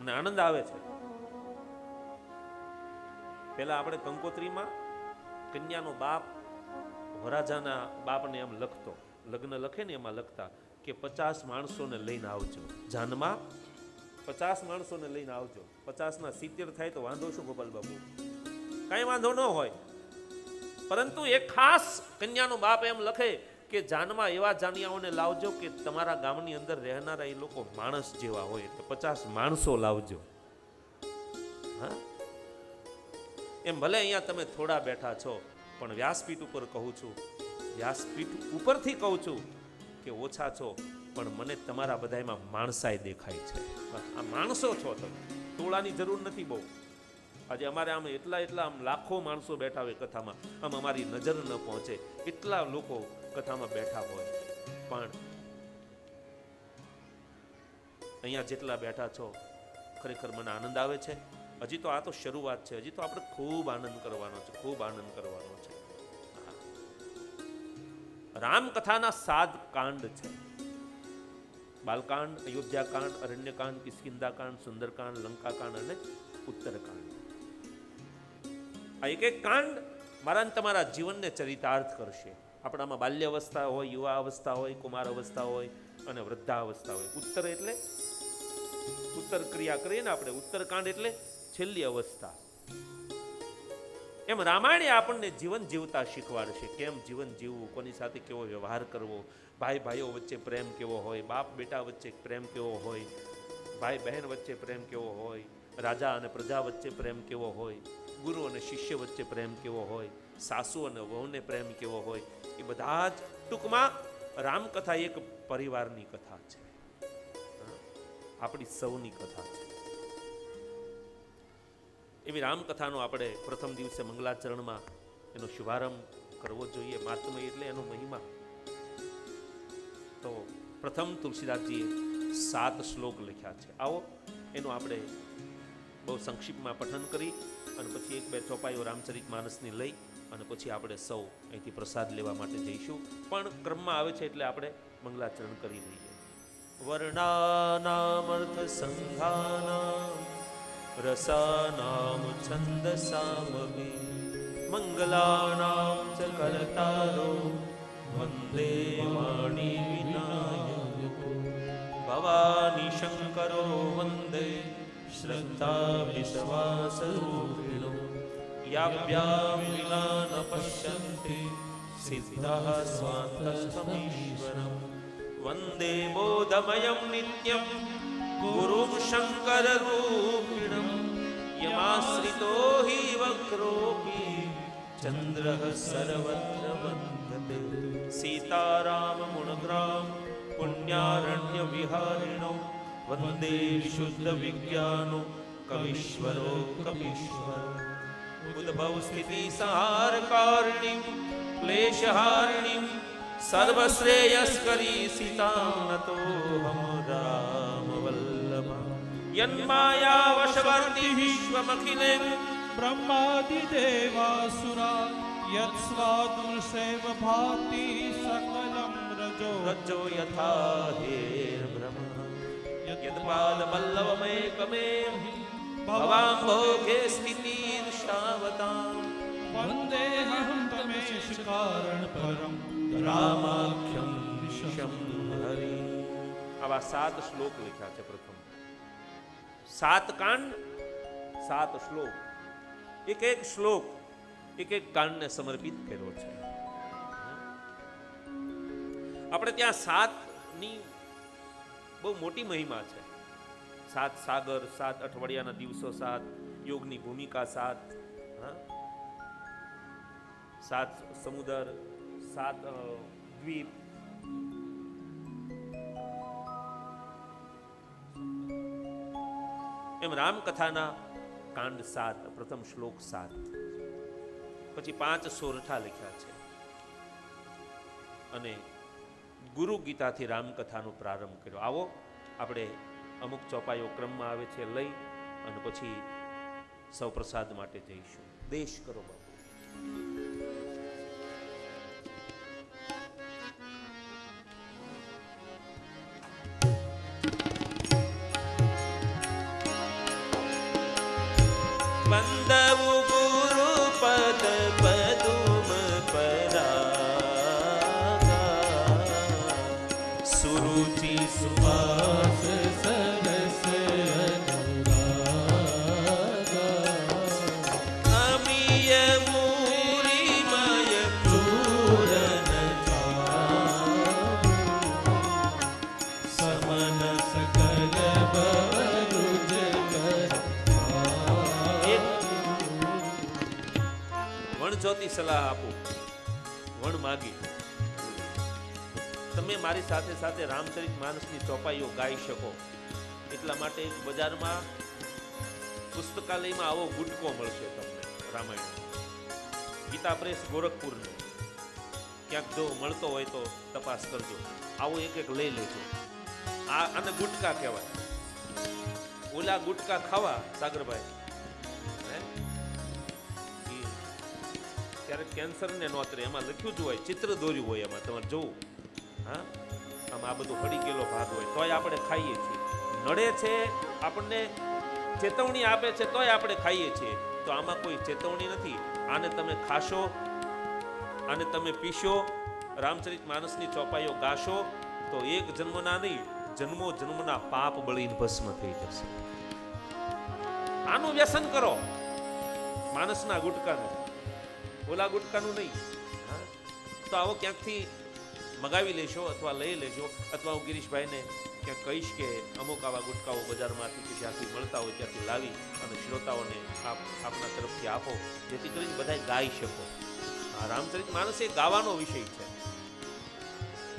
અને આનંદ આવે છે. પેલા આપણે કંકોત્રીમાં કન્યાનો બાપ વરાજાના બાપને એમ લખતો, લગ્ન લખે ને એમાં લખતા કે 50 માણસોને લઈને આવજો, જાનમાં 50 માણસોને લઈને આવજો. 50 ના 70 થાય તો વાંધો શું ગોપાલ બાબુ? કઈ વાંધો ન હોય. પરંતુ એક ખાસ કન્યાનો બાપ એમ લખે કે જાનમાં એવા જાનિયાઓને લાવજો કે તમારા ગામની અંદર રહેનારા એ લોકો માણસ જેવા હોય, એટલે 50 માણસો લાવજો. હા, એમ ભલે અહીંયા તમે થોડા બેઠા છો, પણ વ્યાસપીઠ ઉપર કહું છું, વ્યાસપીઠ ઉપરથી કહું છું કે ઓછા છો, પણ મને તમારા બધામાં માણસાઈ દેખાય છે. આ માણસો છો તમે, તોડાની જરૂર નથી બહુ. આજે અમારે આમ એટલા આમ લાખો માણસો બેઠા હોય કથામાં, આમ અમારી નજર ન પહોંચે એટલા લોકો કથામાં બેઠા હોય, પણ અહીંયા જેટલા બેઠા છો ખરેખર મને આનંદ આવે છે. હજી તો આ તો શરૂઆત છે, હજી તો આપણે ખૂબ આનંદ કરવાનો છે, ખૂબ આનંદ કરવાનો છે. રામકથાના 7 કાંડ છે. બાલકાંડ, અયોધ્યાકાંડ, અરણ્યકાંડ, કિષ્કિંધાકાંડ, સુંદરકાંડ, લંકાકાંડ અને ઉત્તરકાંડ. આ એક કાંડ મારા ને તમારા જીવનને ચરિતાર્થ કરશે. આપણામાં બાલ્ય અવસ્થા હોય, યુવા અવસ્થા હોય, કુમાર અવસ્થા હોય અને વૃદ્ધાવસ્થા હોય. ઉત્તર એટલે ઉત્તર ક્રિયા કરીએ ને આપણે, ઉત્તરકાંડ એટલે છેલ્લી અવસ્થા. એમ રામાયણે આપણને જીવન જીવતા શીખવાડશે. કેમ જીવન જીવવું, કોની સાથે કેવો વ્યવહાર કરવો, ભાઈ ભાઈઓ વચ્ચે પ્રેમ કેવો હોય, બાપ બેટા વચ્ચે પ્રેમ કેવો હોય, ભાઈ બહેન વચ્ચે પ્રેમ કેવો હોય, રાજા અને પ્રજા વચ્ચે પ્રેમ કેવો હોય, ગુરુ અને શિષ્ય વચ્ચે પ્રેમ કેવો હોય, સાસુ અને વહુને પ્રેમ કેવો હોય. એ બધા જ ટૂંકમાં રામકથા એક પરિવારની કથા છે, આપણી સૌની કથા છે. એવી રામકથાનો આપણે પ્રથમ દિવસે મંગલાચરણમાં એનો શુભારંભ કરવો જોઈએ. મહાત્મય એટલે એનો મહિમા. તો પ્રથમ તુલસીદાસજીએ 7 શ્લોક લખ્યા છે. આવો એનું આપણે બહુ સંક્ષિપ્તમાં પઠન કરી અને પછી 1-2 ચોપાઈઓ રામચરિત માનસની લઈ અને પછી આપણે સૌ અહીંથી પ્રસાદ લેવા માટે જઈશું. પણ ક્રમમાં આવે છે એટલે આપણે મંગલાચરણ કરી લઈએ. વર્ણાનામર્થ સંઘાનામ રસાનામ છંદસામવિ મંગલાનામ ચ કરતારો વંદે વાણી વિનાયકો ભવાની શંકરો વંદે શ્રદ્ધા વિશ્વાસરૂપિણો યાભ્યામ વિના ન પશ્યન્તિ સિદ્ધાઃ સ્વાંતસ્થમીશ્વરમ વંદે બોધમયં નિત્યં ગુરું શંકરરૂપિણં યમાશ્રિતો હિ વક્રોપી ચંદ્રઃ સર્વત્ર વંદતે સીતારામમુણગ્રામ પુણ્યારણ્ય વિહારિણો વંદે વિશુદ્ધ વિજ્ઞાનો કવીશ્વરો કપીશ્વરો ઉદ્ભવ સ્થિતિ સંહારકારિણીં ક્લેશહારિણીં સર્વશ્રેયસ્કરી સીતાં નતોહમ રામ વલ્લભા યન્માયા વશવર્તી વિશ્વમખિલે બ્રહ્માદિદેવાસુરા યત્સ્વાદુષેવ ભાતિ સકલં રજો યથા હેર્બ્રહ્મ યત્પાદપલ્લવમેકમેવ ભવામ્ભોગે સ્થિતિર્ષાવતાં વંદેહં તમેશ કારણ પરમ રામાખ્યમ વિશમ હરિ. આવા 7 શ્લોક લખ્યા છે. પ્રથમ 7 કાંડ, 7 શ્લોક. એક શ્લોક એક કાંડને સમર્પિત કર્યો છે. આપણે ત્યાં 7ની બહુ મોટી મહિમા છે. 7 સાગર, 7 અઠવાડિયાના દિવસો, 7 યોગની ભૂમિકા, 7 સમુદ્ર, 7 દ્વીપ. એમ રામકથાના કાંડ 7, પ્રથમ શ્લોક 7, પછી 5 સોરઠા લખ્યા છે અને ગુરુ ગીતાથી રામકથાનો પ્રારંભ કર્યો. આવો આપણે અમુક ચોપાઈઓ ક્રમમાં આવે છે લઈ અને પછી સૌ પ્રસાદ માટે જઈશું. દેશ કરો બાપુ. વંદવું ગુરુ પદ પદુમ પરાગા સુરુચિ સુવાસ સરસ અમીય મૂરિમય પૂરન સમન સકલ બરુજ વણજોતી સલાહ આપું, વણ માગી. તમે મારી સાથે સાથે રામચરિત માનસની ચોપાઈઓ ગાઈ શકો એટલા માટે એક બજારમાં પુસ્તકાલયમાં આવો ગુટકો મળશે તમને રામાયણ. ગીતા પ્રેસ ગોરખપુરનો ક્યાંક જો મળતો હોય તો તપાસ કરજો. આવો એક એક લઈ લેજો. આને ગુટકા કહેવાય. ઓલા ગુટકા ખાવા સાગરભાઈ ત્યારે કેન્સર ને નોતરે એમાં લખ્યું જ હોય, ચિત્ર દોર્યું હોય એમાં તમારે જોવું. હા, આમાં આ બધું પડી ગયેલો ભાગ હોય તોય આપણે ખાઈએ છીએ. નડે છે આપણને ચેતવણી આપે છે તોય આપણે ખાઈએ છીએ. તો આમાં કોઈ ચેતવણી નથી. આને તમે ખાશો, આને તમે પીશો, રામચરિત માનસની ચોપાઈઓ ગાશો તો એક જન્મના નહીં, જન્મો જન્મના પાપ બળીને ભસ્મ થઈ જશે. આનું વ્યસન કરો, માનસના ગુટકાનું, ઓલા ગુટકાનું નહીં. તો આવો ક્યાંકથી મગાવી લેશો અથવા લઈ લેજો, અથવા હું ગિરીશભાઈને ક્યાંક કહીશ કે અમુક આવા ગુટકાઓ બજારમાંથી કે જ્યાંથી મળતા હોય ત્યાંથી લાવી અને શ્રોતાઓને આપના તરફથી આપો, જેથી કરીને બધાય ગાઈ શકો. આ રામચરિત માનસ એ ગાવાનો વિષય છે.